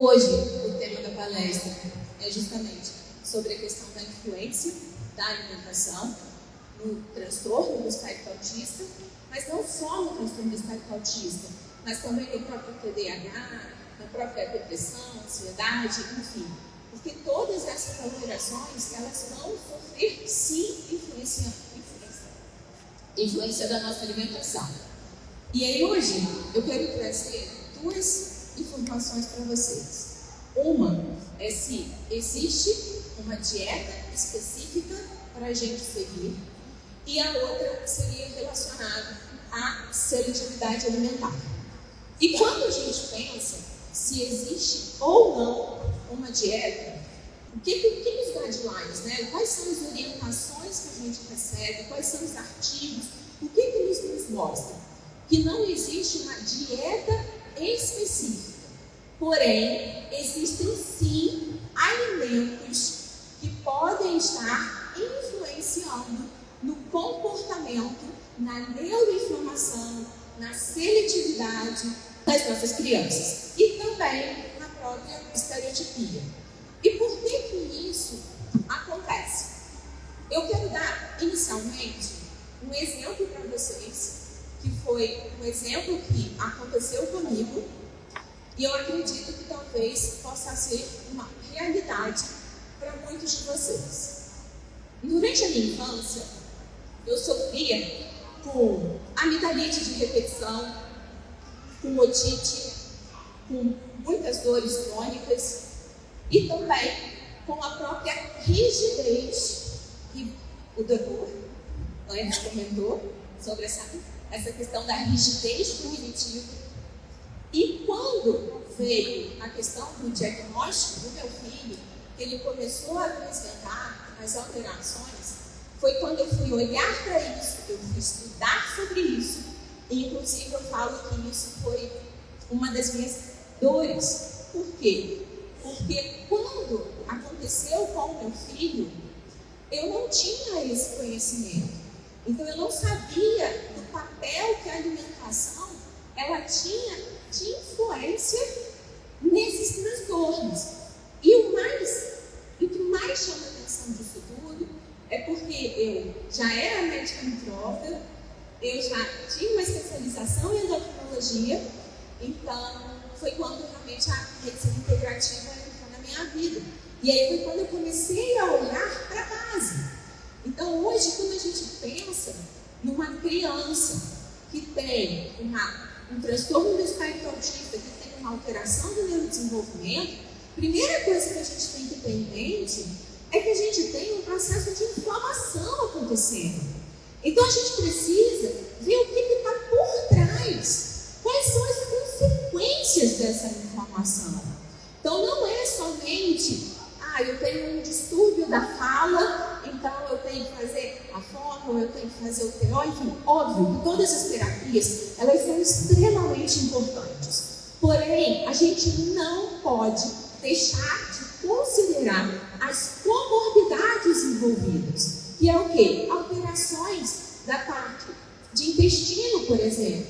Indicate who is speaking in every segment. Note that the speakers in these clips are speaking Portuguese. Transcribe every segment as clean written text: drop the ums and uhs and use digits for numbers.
Speaker 1: Hoje, o tema da palestra é justamente sobre a questão da influência da alimentação no transtorno do espectro autista, mas não só no transtorno do espectro autista, mas também no próprio TDAH, na própria depressão, ansiedade, enfim. Porque todas essas alterações, elas vão sofrer, sim, influência da nossa alimentação. E aí hoje, eu quero trazer duas informações para vocês. Uma é se existe uma dieta específica para a gente seguir, e a outra seria relacionada à seletividade alimentar. E quando a gente pensa se existe ou não uma dieta, o que os guidelines, né? Quais são as orientações que a gente recebe, quais são os artigos, o que eles nos mostram? Que não existe uma dieta específica. Porém, existem sim alimentos que podem estar influenciando no comportamento, na neuroinflamação, na seletividade das nossas crianças e também na própria estereotipia. E por que isso acontece? Eu quero dar inicialmente um exemplo para vocês, que foi um exemplo que aconteceu comigo, e eu acredito que talvez possa ser uma realidade para muitos de vocês. Durante a minha infância, eu sofria com amidalite de repetição, com otite, com muitas dores crônicas e também com a própria rigidez, que o doutor antes comentou sobre essa questão da rigidez cognitiva. E quando veio a questão do diagnóstico do meu filho, que ele começou a apresentar as alterações, foi quando eu fui olhar para isso, eu fui estudar sobre isso, e inclusive eu falo que isso foi uma das minhas dores. Por quê? Porque quando aconteceu com o meu filho, eu não tinha esse conhecimento. Então eu não sabia do papel que a alimentação ela tinha de influência nesses transtornos. E o que mais chama a atenção disso tudo é porque eu já era médica nutróloga, eu já tinha uma especialização em endocrinologia, então foi quando realmente a medicina integrativa entrou na minha vida. E aí foi quando eu comecei a olhar para a base. Então hoje, quando a gente pensa numa criança que tem um transtorno do espectro autista, que tem uma alteração do neurodesenvolvimento, a primeira coisa que a gente tem que ter em mente é que a gente tem um processo de inflamação acontecendo. Então a gente precisa ver o que está por trás, quais são as consequências dessa inflamação. Então não é somente, eu tenho um distúrbio da fala, então eu tenho que fazer a fono, eu tenho que fazer o TO, enfim, óbvio que todas as terapias, elas são extremamente importantes. Porém, a gente não pode deixar de considerar as comorbidades envolvidas, que é o quê? Alterações da parte de intestino, por exemplo.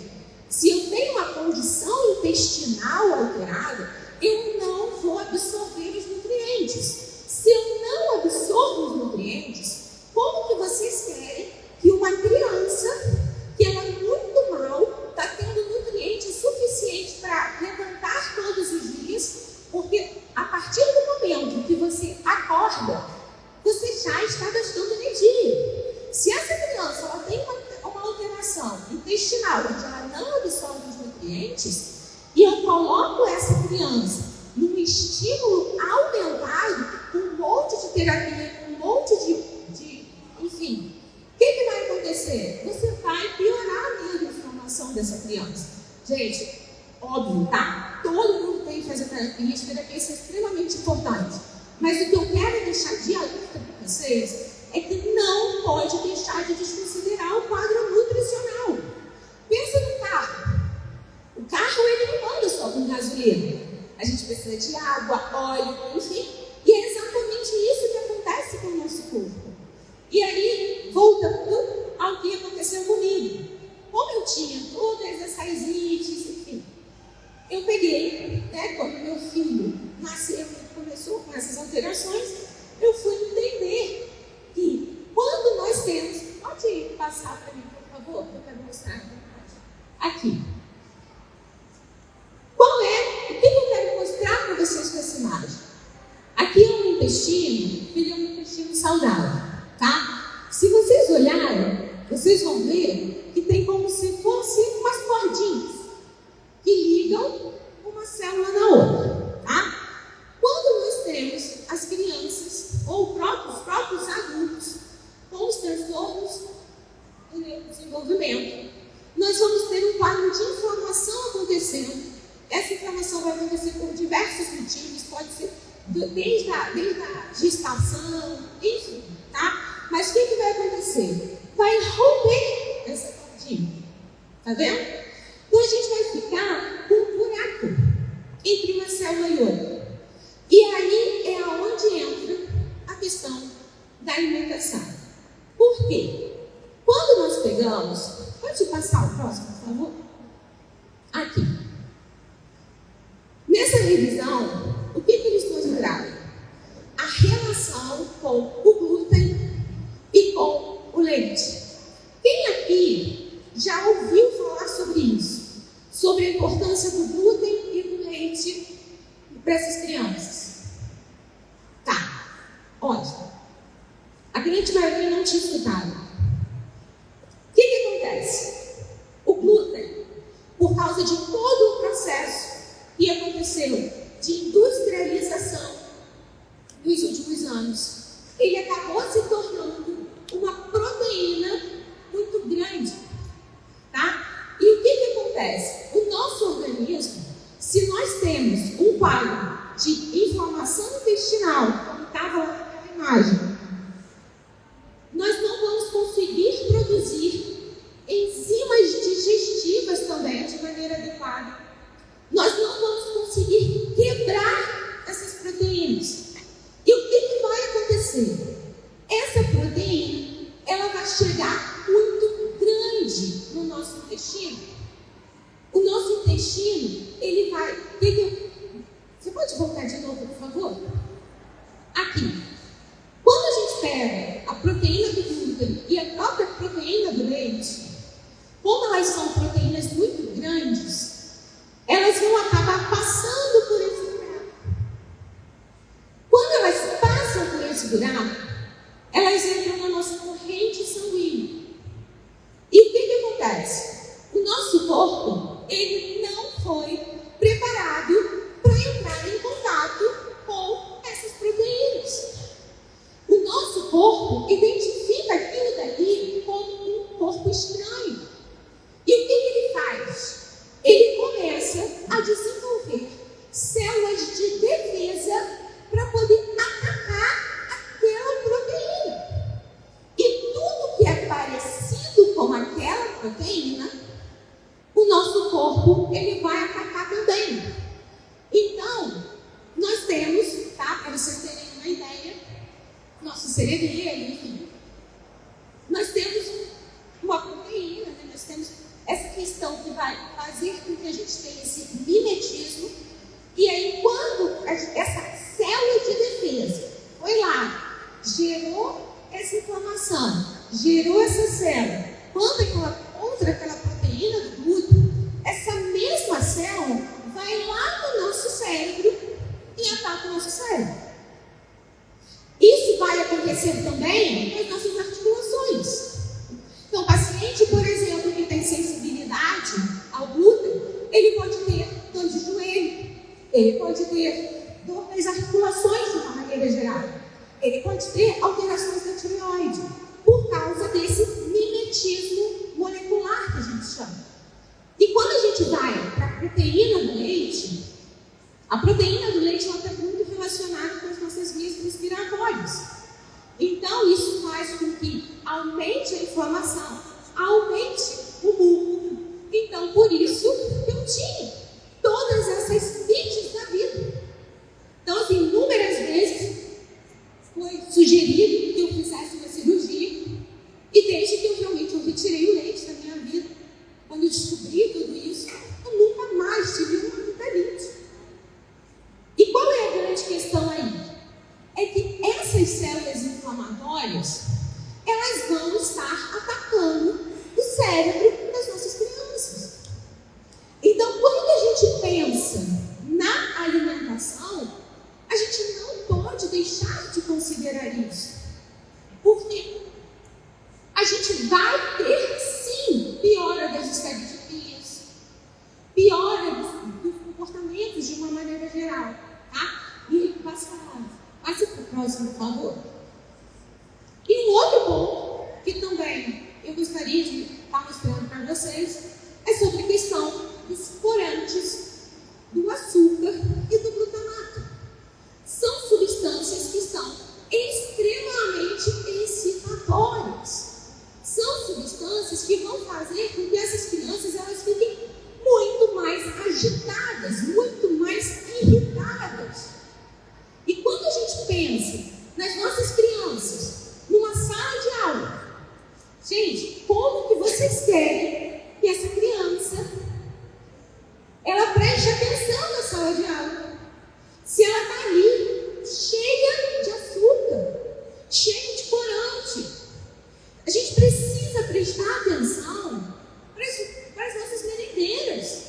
Speaker 1: Se eu tenho uma condição intestinal alterada, eu não vou absorver os nutrientes. Se eu não absorvo os nutrientes, como que vocês querem que uma criança, que ela muito mal, está tendo nutrientes suficientes para levantar todos os dias? Porque a partir do momento que você acorda, você já está gastando energia. Se essa criança ela tem uma alteração intestinal, onde ela não absorve os nutrientes, e eu coloco essa criança num estímulo aumentado, com um monte de terapia, com um monte enfim, o que vai acontecer? Você vai piorar a neuroinflamação dessa criança. Gente, óbvio, tá? Todo mundo tem que fazer terapia, as terapias são extremamente importantes. Mas o que eu quero deixar de alerta para vocês é que não pode deixar de desconsiderar o quadro nutricional. Pensa no carro. O carro, ele não anda só com gasolina. A gente precisa de água, óleo, enfim. E é exatamente isso que acontece com o nosso corpo. E aí, voltando ao que aconteceu comigo. Como eu tinha todas essas ites, enfim, eu peguei, né, quando meu filho nasceu e começou com essas alterações, eu fui entender que quando nós temos, pode passar para mim, por favor, eu quero mostrar aqui. O que eu quero mostrar para vocês com essa imagem? Aqui é um intestino, ele é um intestino saudável, tá? Se vocês olharem, vocês vão ver que tem como se fossem umas cordinhas que ligam uma célula na outra, tá? Quando nós temos as crianças ou os próprios adultos com os transtornos do neurodesenvolvimento, nós vamos ter um quadro de inflamação acontecendo. Essa inflamação vai acontecer por diversos motivos, pode ser desde a gestação, enfim, tá? Mas o que vai acontecer? Vai romper essa cordinha, tá vendo? Então a gente vai ficar com um buraco entre uma célula e outra. E aí é aonde entra a questão da alimentação. Por quê? Quando nós pegamos, pode passar o próximo, por favor? Aqui. Nessa revisão, o que eles mostraram? A relação com o glúten e com o leite. Quem aqui já ouviu falar sobre isso? Sobre a importância do glúten e do leite para essas crianças? Tá, ótimo. A grande maioria não tinha escutado. O que acontece? O glúten, por causa de todo o processo que aconteceu de industrialização nos últimos anos, ele acabou se tornando uma proteína muito grande, tá? E o que acontece? O nosso organismo, se nós temos um quadro de inflamação intestinal, como estava lá naquela imagem, nós não vamos conseguir produzir enzimas digestivas também de maneira adequada. Nós não vamos conseguir quebrar essas proteínas. E o que vai acontecer? Essa proteína, ela vai chegar muito grande no nosso intestino. O nosso intestino, ele vai... Você pode voltar de novo, por favor? Aqui. Quando a gente pega a proteína do glúten e a própria proteína do leite, como elas são proteínas muito grandes, elas vão acabar passando por esse buraco. Quando elas passam por esse buraco, elas entram na nossa corrente sanguínea. E o que acontece? O nosso corpo, ele não foi preparado para entrar em contato com essas proteínas. O nosso corpo identifica aquilo dali como um corpo estranho. E o que ele faz? Ele começa a desenvolver células de defesa para poder atacar aquela proteína. E tudo que é parecido com aquela proteína, o nosso corpo ele vai atacar também. Então, nós temos, tá? Para vocês terem uma ideia, nosso cerebelo, enfim, nós temos uma proteína, né? Nós temos essa questão que vai fazer com que a gente tenha esse mimetismo. E aí, quando essa célula de defesa foi lá, gerou essa inflamação, gerou essa célula, quando contra aquela proteína do glúten, essa mesma célula vai lá no nosso cérebro e ataca o nosso cérebro. Isso vai acontecer também nas nossas articulações. Então, o paciente, por exemplo, que tem sensibilidade ao glúten, ele pode ter dor de joelho, ele pode ter dor nas articulações de uma maneira geral, ele pode ter alterações da tireoide, por causa desse mimetismo molecular que a gente chama. E quando a gente vai para a proteína do leite, a proteína do leite está muito relacionada com as nossas vias respiratórias. Então, isso faz com que aumente a inflamação, aumente o muco. Então, por isso, eu tinha todas essas fiches da vida. Então, assim, inúmeras vezes foi sugerido que eu fizesse uma cirurgia. E desde que eu retirei o leite da minha vida, quando eu descobri tudo isso, eu nunca mais tive uma vida grande questão aí é que essas células inflamatórias, elas vão estar atacando o cérebro das nossas crianças. Então, quando a gente pensa na alimentação, a gente não pode deixar de considerar isso. Porque a gente vai ter, sim, piora das estereotipias, piora dos comportamentos de uma maneira geral, tá? E passe para o próximo, por favor. E um outro ponto que também eu gostaria de estar mostrando para vocês é sobre a questão dos corantes, do açúcar e do glutamato. São substâncias que são extremamente excitatórias. São substâncias que vão fazer com que essas crianças elas fiquem muito mais agitadas, muito mais irritadas. E quando a gente pensa nas nossas crianças, numa sala de aula, gente, como que vocês querem que essa criança ela preste atenção na sala de aula? Se ela está ali, cheia de açúcar, cheia de corante. A gente precisa prestar atenção para as nossas merendeiras.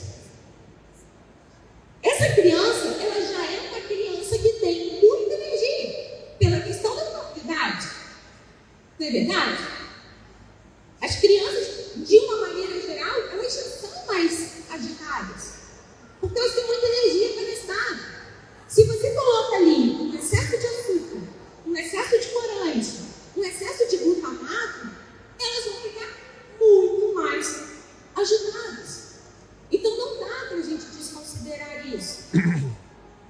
Speaker 1: Essa criança, ela já é uma criança que tem muita energia, pela questão da maturidade. Não é verdade? As crianças, de uma maneira geral, elas já são mais agitadas, porque elas têm muita energia para gastar. Se você coloca ali um excesso de açúcar, um excesso de corante, um excesso de glutamato, elas vão ficar muito mais agitadas. Então não dá para a gente desconsiderar isso.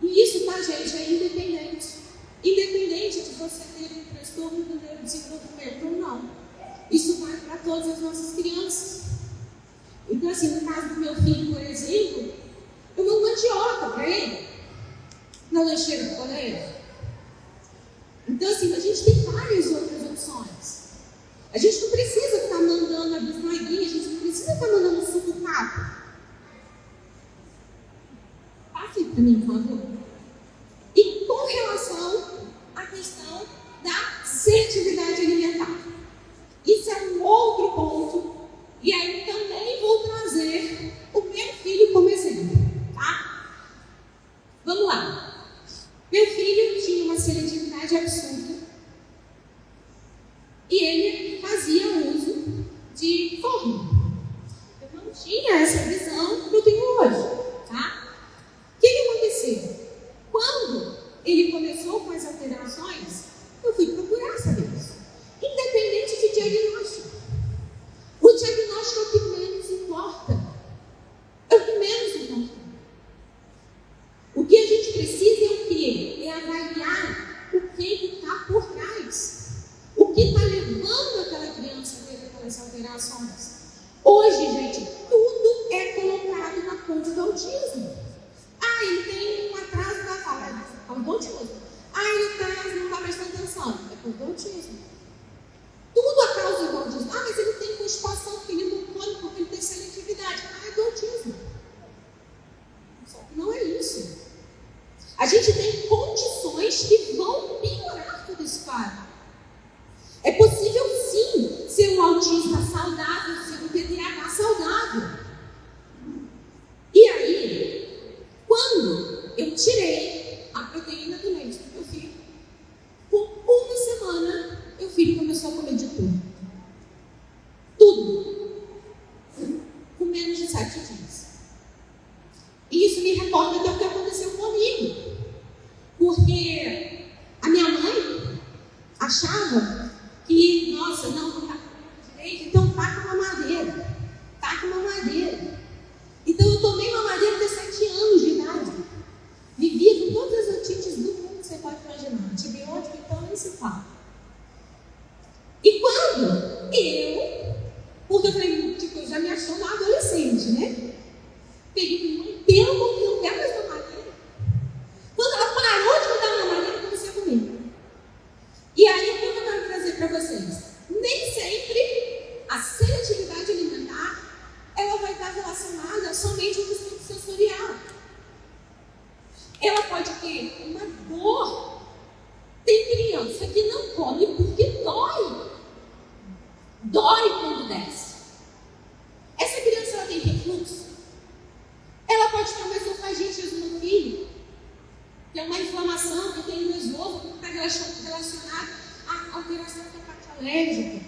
Speaker 1: E isso, tá, gente, é independente. Independente de você ter um transtorno do neurodesenvolvimento ou não. Isso vai para todas as nossas crianças. Então, assim, no caso do meu filho, por exemplo, eu mando mandioca para ele na lancheira do colégio. Então, assim, a gente tem várias outras opções. A gente não precisa estar mandando a bisnaguinha, a gente não precisa estar mandando suco papo. Passe para mim, por favor. E com relação à questão da seletividade alimentar, isso é um outro ponto, e aí eu também vou trazer o meu filho como exemplo, tá? Vamos lá. Meu filho tinha uma seletividade absurda e ele fazia uso de forno. Eu não tinha essa visão que eu tenho hoje, tá? O que aconteceu? Quando ele começou com as alterações, eu fui procurar saber isso. Independente de diagnóstico. O diagnóstico é o que menos importa. É o que menos importa. O que a gente precisa é o quê? É avaliar o que está por trás. O que está levando aquela criança a ter aquelas alterações. Hoje, gente, tudo é colocado na conta do autismo. Ah, ele tem um atraso da fala. É o autismo. Ah, ele não está prestando atenção. É por do autismo. Tudo a causa do autismo. Ah, mas ele tem constipação, porque ele não come, porque ele tem seletividade. Ah, é do autismo. Só que não é isso. A gente tem condições que vão piorar todo esse quadro. É possível, sim, ser um autista saudável, ser um TDAH saudável. E aí, quando eu tirei a proteína do leite do meu filho, com uma semana, meu filho começou a comer de tudo. Tudo. Com menos de 7 dias. E isso me recorda até o que aconteceu comigo. Porque a minha mãe achava que, nossa, não está comendo direito, então taca uma madeira. Taca uma madeira. Então eu tomei uma madeira até 7 anos de idade. Vivia que é uma inflamação que tem no esôfago, que está relacionada à alteração da parte alérgica.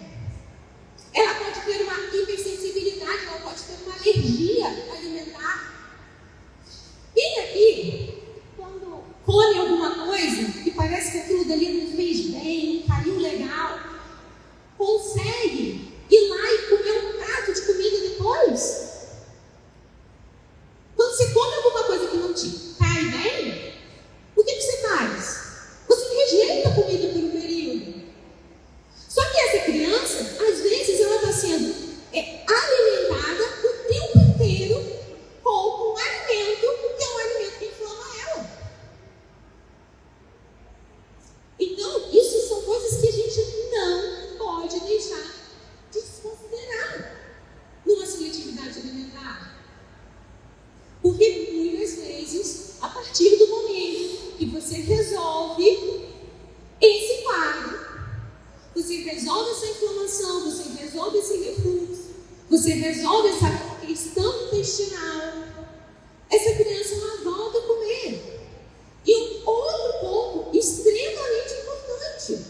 Speaker 1: Ela pode ter uma hipersensibilidade, ela pode ter uma alergia alimentar. Quem aqui, quando come alguma coisa e parece que aquilo dali não fez bem, não caiu legal, consegue ir lá e comer um prato de comida depois? Quando você come alguma coisa que não te cai bem, o que você faz? Você rejeita a comida por um período. Só que essa criança, às vezes, ela está sendo alimentada o tempo inteiro com um alimento que é um alimento que inflama ela. Então, isso são coisas que a gente não pode deixar de desconsiderar numa seletividade alimentar. Porque muitas vezes, a partir do momento que você resolve esse quadro, você resolve essa inflamação, você resolve esse refluxo, você resolve essa questão intestinal, essa criança ela volta a comer. E um outro ponto extremamente importante: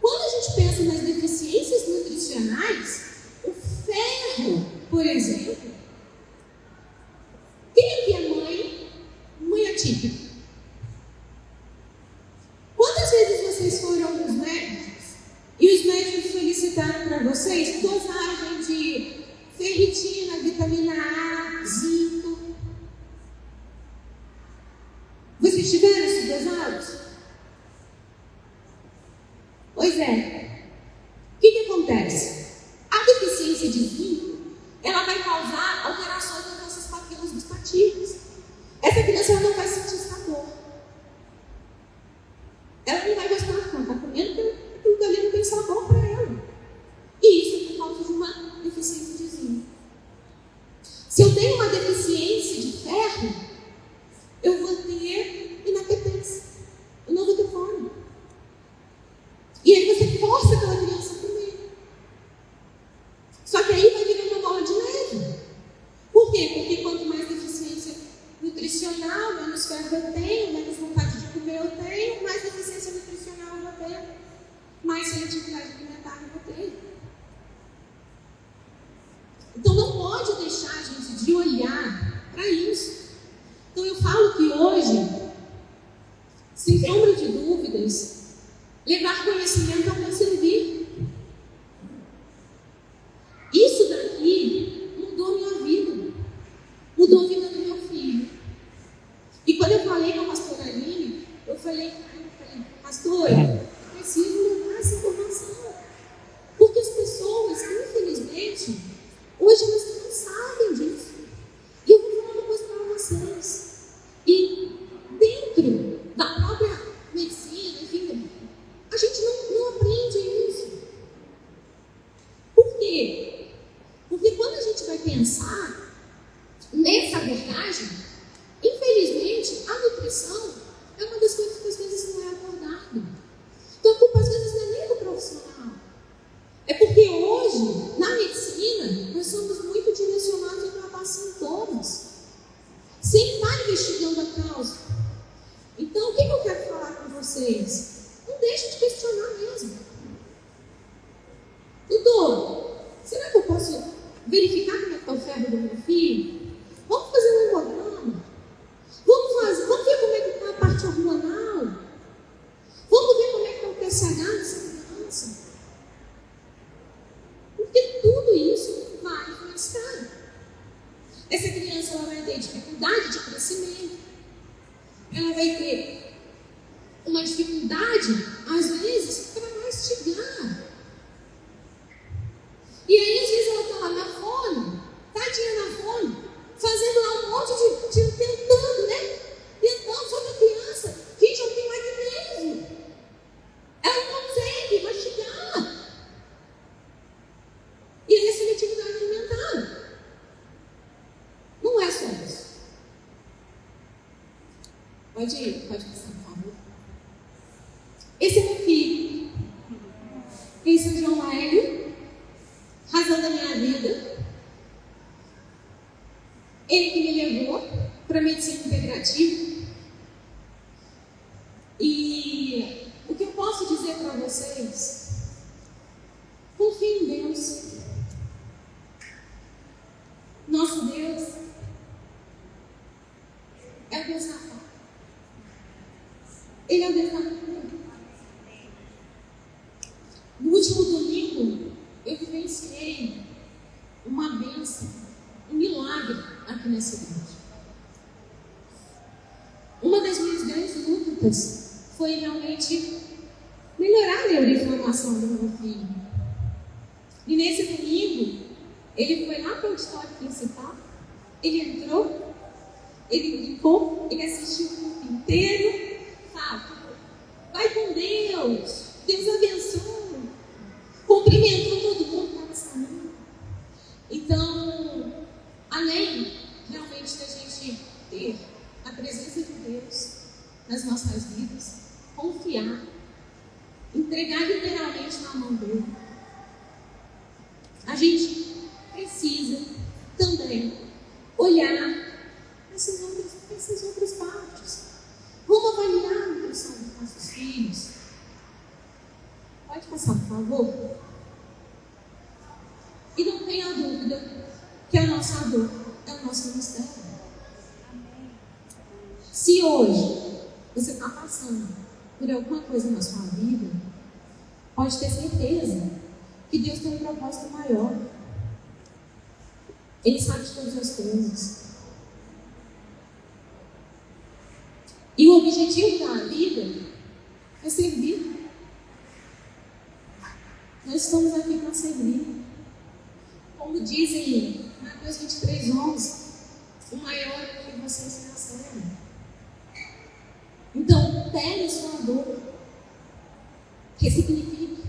Speaker 1: quando a gente pensa nas deficiências nutricionais, o ferro, por exemplo, quem aqui é mãe atípica? Quantas vezes vocês foram nos médicos e os médicos solicitaram para vocês dosagem de ferritina, vitamina A, zinco? Vocês tiveram esses dosados? Pois é. O que acontece? A deficiência de zinco, ela vai causar alterações nas nossas papilas gustativas. Essa criança ela não vai sentir sabor. Ela não vai gostar, não está comendo, porque aquilo dali não tem sabor para ela. E isso é por causa de uma deficiência de zinco. Se eu tenho uma deficiência de ferro, eu vou ter inapetência. Eu não vou ter fome. E aí você força aquela criança a comer. Só que aí vai virar uma bola de neve. Por quê? Porque quanto mais deficiência nutricional, menos ferro eu tenho, menos vontade de comer eu tenho, mais deficiência nutricional eu vou ter, mais seletividade alimentar eu vou ter. Então não pode deixar a gente de olhar para isso. Então eu falo que hoje, sem sombra de dúvidas, levar conhecimento é um servir. Isso daqui mudou minha vida. Mudou a vida do meu filho. E quando eu falei com a pastora Aline, eu falei, pastora, eu preciso levar essa informação. Porque as pessoas, infelizmente, hoje elas não sabem disso. E eu vou falar uma coisa para vocês. E dentro da própria medicina, enfim, a gente não aprende isso. Por quê? Porque quando a gente vai pensar nessa abordagem, infelizmente, a nutrição é uma das coisas que às vezes não é abordada. Então a culpa às vezes não é nem do profissional. É porque hoje, na medicina, nós somos muito direcionados a tratar sintomas, sem estar investigando a causa. Então, o que eu quero falar com vocês? Não deixe de questionar mesmo. Doutor, será que eu posso verificar como é que está o ferro do meu filho? Vamos fazer um hemograma? Vamos ver como é que está a parte hormonal? Vamos ver como é que está o TSH dessa criança? Porque tudo isso vai influenciar. Essa criança ela vai ter dificuldade de crescimento. Ela vai ter uma dificuldade, às vezes, para mastigar. E aí, às vezes, ela está lá na fome, tadinha na fome, fazendo lá um monte de tentando, né? Tentando, só que a criança, gente, ela tem magnésio. Ela não consegue mastigar. E aí, a seletividade alimentar. Não é só isso. Pode passar, por favor. Esse é meu filho. Esse é o João Hélio, razão da minha vida. Ele que me levou para a medicina integrativa. vocês. Confie em Deus. Nosso Deus é o Deus da paz. Ele é o Deus da cura. No último domingo, eu vivenciei uma bênção, um milagre aqui nessa igreja. Uma das minhas grandes lutas foi realmente melhorar a neuroinflamação do meu filho. E nesse domingo, ele foi lá para o auditório principal, ele entrou, ele brincou, ele assistiu o filme inteiro, sabe? Vai com Deus, Deus abençoe, cumprimentou todo mundo que estava saindo. Então, além realmente da gente ter a presença de Deus nas nossas vidas, confiar, entregar literalmente na mão dele, a gente precisa também olhar essas outras partes. Vamos avaliar a nutrição dos nossos filhos. Pode passar, por favor? E não tenha dúvida que a nossa dor é o nosso ministério. Se hoje você está passando por alguma coisa na sua vida, pode ter certeza que Deus tem um propósito maior. Ele sabe de todas as coisas. E o objetivo da vida é servir. Nós estamos aqui para servir. Como dizem em Mateus 23:11, o maior é que vocês se servem. Então, pegue a sua dor, ressignifique.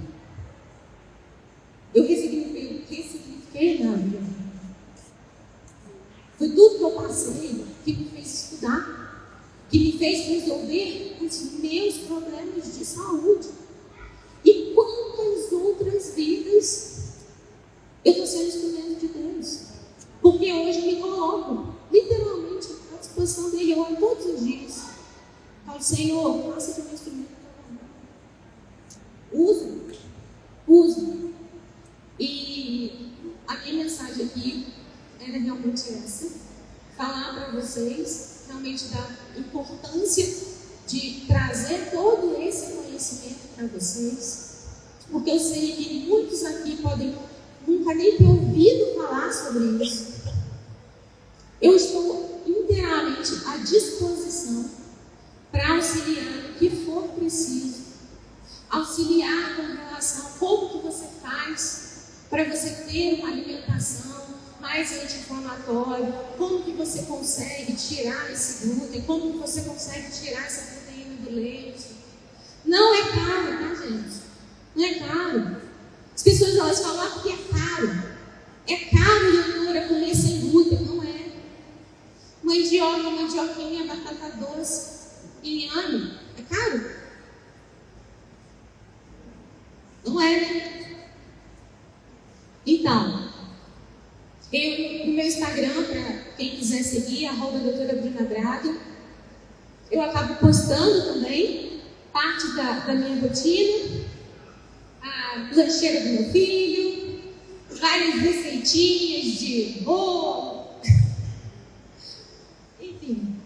Speaker 1: Eu ressignifiquei na vida. Foi tudo que eu passei que me fez estudar, que me fez resolver os meus problemas de saúde. E quantas outras vidas eu estou sendo instrumento de Deus. Porque hoje eu me coloco literalmente à disposição dele. Eu oro todos os dias. Falo, Senhor, faça de um instrumento para usa. E a minha mensagem aqui era realmente essa: falar para vocês realmente da importância de trazer todo esse conhecimento para vocês, porque eu sei que muitos aqui podem nunca nem ter ouvido falar sobre isso. Eu estou inteiramente à disposição para auxiliar o que for preciso, auxiliar com relação a como que você faz para você ter uma alimentação mais anti-inflamatória, como que você consegue tirar esse glúten, como que você consegue tirar essa proteína do leite. Não é caro, tá, gente? Não é caro. As pessoas elas falam que é caro. É caro, Leonora, comer sem glúten. Não é. Mandioquinha, batata doce, inhame. É caro? Não é, né? Então, no meu Instagram, para quem quiser seguir, @doutora-Bruna-Braga, eu acabo postando também parte da minha rotina, a lancheira do meu filho, várias receitinhas de bolo, enfim.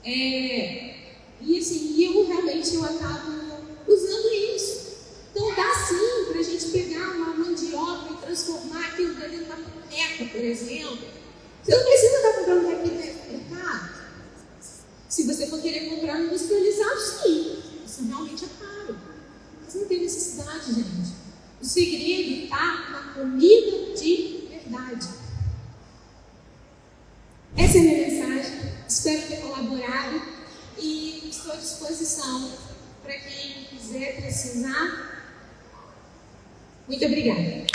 Speaker 1: E assim, eu acabo usando isso. Então dá sim para a gente pegar uma mandioca e transformar aquilo dali numa panqueca, por exemplo. Você não precisa estar comprando aquilo no mercado. Se você for querer comprar no industrializado, sim. Isso realmente é caro. Mas não tem necessidade, gente. O segredo está na comida de verdade. Essa é a minha mensagem. Espero ter colaborado e estou à disposição para quem quiser precisar. Muito obrigada.